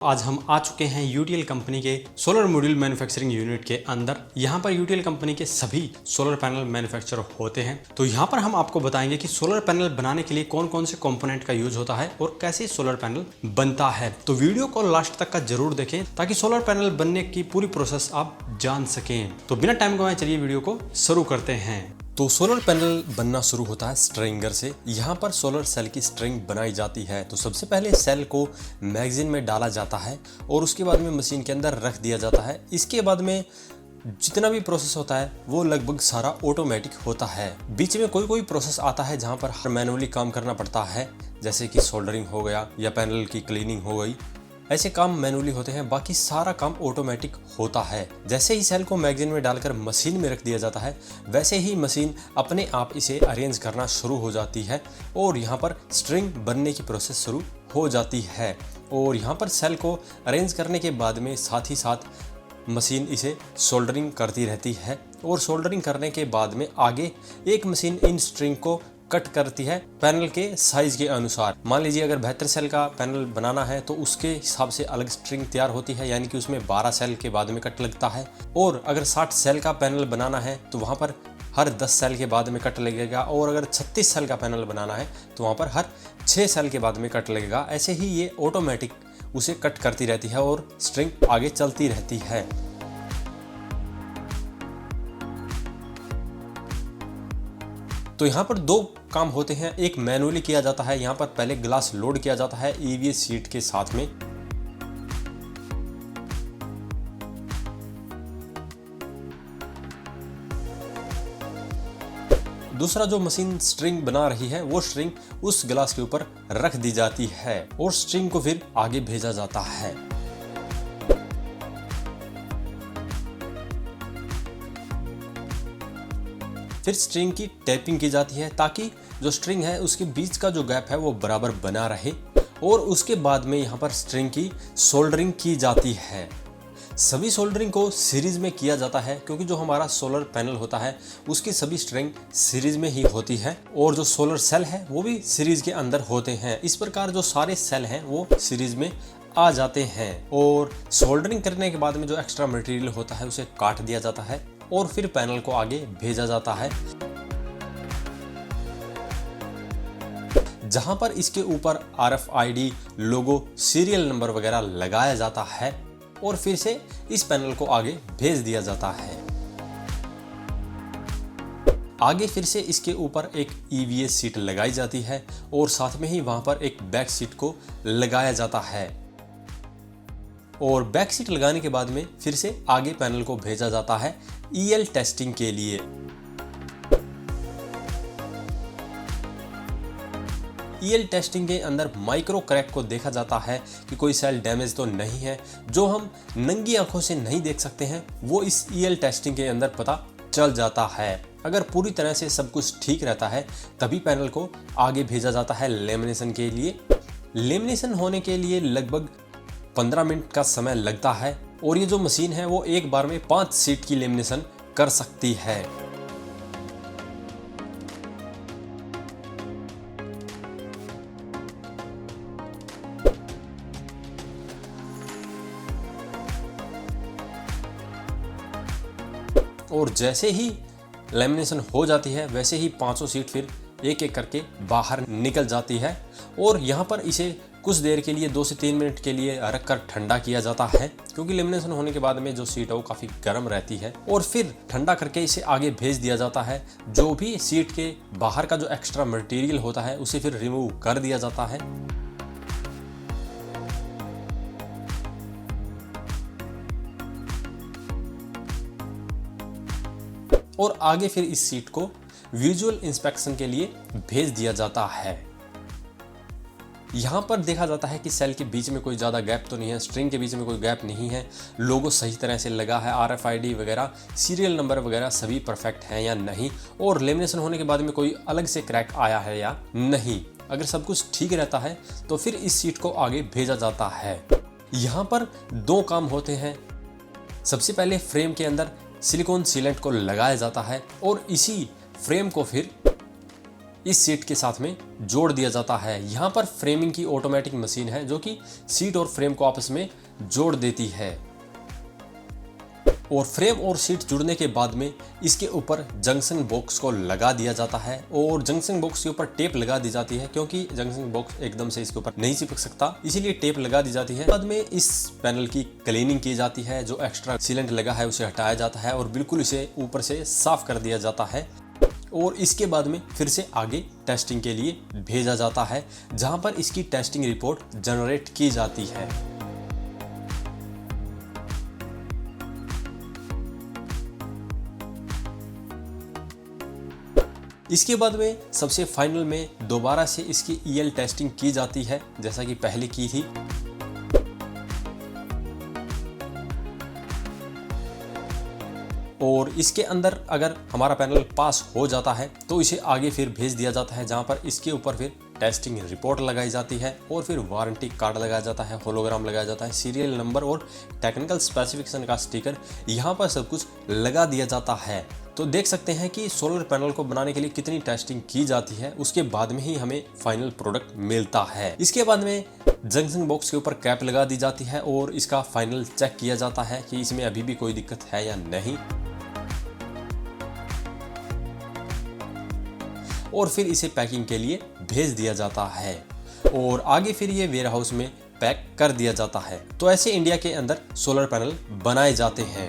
आज हम आ चुके हैं यूटीएल कंपनी के सोलर मॉड्यूल मैन्युफैक्चरिंग यूनिट के अंदर। यहाँ पर यूटीएल कंपनी के सभी सोलर पैनल मैन्युफैक्चर होते हैं। तो यहाँ पर हम आपको बताएंगे कि सोलर पैनल बनाने के लिए कौन कौन से कंपोनेंट का यूज होता है और कैसे सोलर पैनल बनता है। तो वीडियो को लास्ट तक का जरूर देखें ताकि सोलर पैनल बनने की पूरी प्रोसेस आप जान सकें। तो बिना टाइम गवाए चलिए वीडियो को शुरू करते हैं। तो सोलर पैनल बनना शुरू होता है स्ट्रिंगर से। यहाँ पर सोलर सेल की स्ट्रिंग बनाई जाती है। तो सबसे पहले सेल को मैगजीन में डाला जाता है और उसके बाद में मशीन के अंदर रख दिया जाता है। इसके बाद में जितना भी प्रोसेस होता है वो लगभग सारा ऑटोमेटिक होता है। बीच में कोई प्रोसेस आता है जहाँ पर मैनुअली काम करना पड़ता है, जैसे कि सोल्डरिंग हो गया या पैनल की क्लीनिंग हो गई। ऐसे काम मैनुअली होते हैं, बाकी सारा काम ऑटोमेटिक होता है। जैसे ही सेल को मैगजीन में डालकर मशीन में रख दिया जाता है वैसे ही मशीन अपने आप इसे अरेंज करना शुरू हो जाती है और यहाँ पर स्ट्रिंग बनने की प्रोसेस शुरू हो जाती है। और यहाँ पर सेल को अरेंज करने के बाद में साथ ही साथ मशीन इसे सोल्डरिंग करती रहती है और सोल्डरिंग करने के बाद में आगे एक मशीन इन स्ट्रिंग को कट करती है पैनल के साइज के अनुसार। मान लीजिए अगर 72 सेल का पैनल बनाना है तो उसके हिसाब से अलग स्ट्रिंग तैयार होती है, यानी कि उसमें 12 सेल के बाद में कट लगता है। और अगर 60 सेल का पैनल बनाना है तो वहाँ पर हर 10 सेल के बाद में कट लगेगा। और अगर 36 सेल का पैनल बनाना है तो वहाँ पर हर 6 सेल के बाद में कट लगेगा। ऐसे ही ये ऑटोमेटिक उसे कट करती रहती है और स्ट्रिंग आगे चलती रहती है। तो यहाँ पर दो काम होते हैं। एक मैनुअली किया जाता है, यहाँ पर पहले ग्लास लोड किया जाता है ईवीएस शीट के साथ में। दूसरा जो मशीन स्ट्रिंग बना रही है वो स्ट्रिंग उस ग्लास के ऊपर रख दी जाती है और स्ट्रिंग को फिर आगे भेजा जाता है। फिर स्ट्रिंग की टैपिंग की जाती है ताकि जो स्ट्रिंग है उसके बीच का जो गैप है वो बराबर बना रहे। और उसके बाद में यहाँ पर स्ट्रिंग की सोल्डरिंग की जाती है। सभी सोल्डरिंग को सीरीज में किया जाता है क्योंकि जो हमारा सोलर पैनल होता है उसकी सभी स्ट्रिंग सीरीज में ही होती है और जो सोलर सेल है वो भी सीरीज के अंदर होते हैं। इस प्रकार जो सारे सेल हैं वो सीरीज में आ जाते हैं। और सोल्डरिंग करने के बाद में जो एक्स्ट्रा मटेरियल होता है उसे काट दिया जाता है और फिर पैनल को आगे भेजा जाता है, जहां पर इसके ऊपर RFID लोगो, सीरियल नंबर वगैरह लगाया जाता है और फिर से इस पैनल को आगे भेज दिया जाता है। आगे फिर से इसके ऊपर एक EVA सीट लगाई जाती है और साथ में ही वहां पर एक बैक सीट को लगाया जाता है। और बैक सीट लगाने के बाद में फिर से आगे पैनल को भेजा जाता है EL टेस्टिंग के लिए। EL टेस्टिंग के अंदर माइक्रो क्रैक को देखा जाता है कि कोई सेल डैमेज तो नहीं है। जो हम नंगी आंखों से नहीं देख सकते हैं वो इस EL टेस्टिंग के अंदर पता चल जाता है। अगर पूरी तरह से सब कुछ ठीक रहता है तभी पैनल को आगे भेजा जाता है लेमिनेशन के लिए। लेमिनेशन होने के लिए लगभग 15 मिनट का समय लगता है और ये जो मशीन है वो एक बार में 5 शीट की लेमिनेशन कर सकती है। और जैसे ही लेमिनेशन हो जाती है वैसे ही 500 शीट फिर एक एक करके बाहर निकल जाती है। और यहाँ पर इसे कुछ देर के लिए 2 से 3 मिनट के लिए रख कर ठंडा किया जाता है क्योंकि लेमिनेशन होने के बाद में जो सीट है वो काफ़ी गर्म रहती है। और फिर ठंडा करके इसे आगे भेज दिया जाता है। जो भी सीट के बाहर का जो एक्स्ट्रा मटेरियल होता है उसे फिर रिमूव कर दिया जाता है। और आगे फिर इस सीट को विजुअल इंस्पेक्शन के लिए भेज दिया जाता है। यहाँ पर देखा जाता है कि सेल के बीच में कोई ज़्यादा गैप तो नहीं है, स्ट्रिंग के बीच में कोई गैप नहीं है, लोगो सही तरह से लगा है, RFID वगैरह, सीरियल नंबर वगैरह सभी परफेक्ट हैं या नहीं, और लेमिनेशन होने के बाद में कोई अलग से क्रैक आया है या नहीं। अगर सब कुछ ठीक रहता है तो फिर इस सीट को आगे भेजा जाता है। यहाँ पर 2 काम होते हैं। सबसे पहले फ्रेम के अंदर सिलिकॉन सीलेंट को लगाया जाता है और इसी फ्रेम को फिर इस सीट के साथ में जोड़ दिया जाता है। यहाँ पर फ्रेमिंग की ऑटोमेटिक मशीन है जो कि सीट और फ्रेम को आपस में जोड़ देती है। और फ्रेम और सीट जुड़ने के बाद में इसके ऊपर जंक्शन बॉक्स को लगा दिया जाता है और जंक्शन बॉक्स के ऊपर टेप लगा दी जाती है, क्योंकि जंक्शन बॉक्स एकदम से इसके ऊपर नहीं चिपक सकता, इसीलिए टेप लगा दी जाती है। बाद में इस पैनल की क्लीनिंग की जाती है, जो एक्स्ट्रा सीलेंट लगा है उसे हटाया जाता है और बिल्कुल इसे ऊपर से साफ कर दिया जाता है। और इसके बाद में फिर से आगे टेस्टिंग के लिए भेजा जाता है, जहां पर इसकी टेस्टिंग रिपोर्ट जनरेट की जाती है। इसके बाद में सबसे फाइनल में दोबारा से इसकी ईएल टेस्टिंग की जाती है, जैसा कि पहले की थी। और इसके अंदर अगर हमारा पैनल पास हो जाता है तो इसे आगे फिर भेज दिया जाता है, जहां पर इसके ऊपर फिर टेस्टिंग रिपोर्ट लगाई जाती है और फिर वारंटी कार्ड लगाया जाता है, होलोग्राम लगाया जाता है, सीरियल नंबर और टेक्निकल स्पेसिफिकेशन का स्टिकर यहाँ पर सब कुछ लगा दिया जाता है। तो देख सकते हैं कि सोलर पैनल को बनाने के लिए कितनी टेस्टिंग की जाती है, उसके बाद में ही हमें फाइनल प्रोडक्ट मिलता है। इसके बाद में जंक्शन बॉक्स के ऊपर कैप लगा दी जाती है और इसका फाइनल चेक किया जाता है कि इसमें अभी भी कोई दिक्कत है या नहीं, और फिर इसे पैकिंग के लिए भेज दिया जाता है और आगे फिर ये वेयर हाउस में पैक कर दिया जाता है। तो ऐसे इंडिया के अंदर सोलर पैनल बनाए जाते हैं।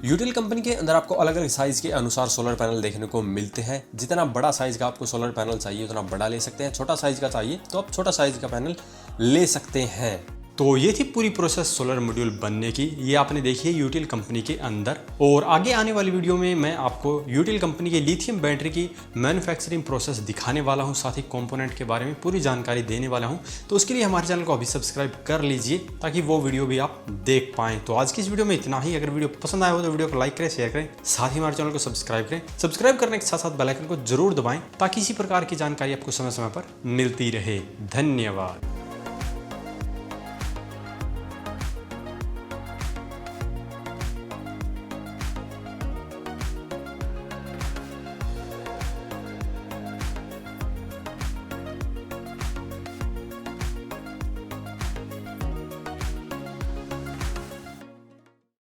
यूटीएल कंपनी के अंदर आपको अलग अलग साइज के अनुसार सोलर पैनल देखने को मिलते हैं। जितना बड़ा साइज का आपको सोलर पैनल चाहिए उतना बड़ा ले सकते हैं, छोटा साइज का चाहिए तो आप छोटा साइज का पैनल ले सकते हैं। तो ये थी पूरी प्रोसेस सोलर मॉड्यूल बनने की, ये आपने देखी है यूटीएल कंपनी के अंदर। और आगे आने वाली वीडियो में मैं आपको यूटीएल कंपनी के लिथियम बैटरी की मैन्युफैक्चरिंग प्रोसेस दिखाने वाला हूँ, साथ ही कंपोनेंट के बारे में पूरी जानकारी देने वाला हूँ। तो उसके लिए हमारे चैनल को अभी सब्सक्राइब कर लीजिए ताकि वो वीडियो भी आप देख पाएँ। तो आज की इस वीडियो में इतना ही। अगर वीडियो पसंद आया हो तो वीडियो को लाइक करें, शेयर करें, साथ ही हमारे चैनल को सब्सक्राइब करें। सब्सक्राइब करने के साथ साथ बेल आइकन को जरूर दबाएं ताकि इसी प्रकार की जानकारी आपको समय समय पर मिलती रहे। धन्यवाद।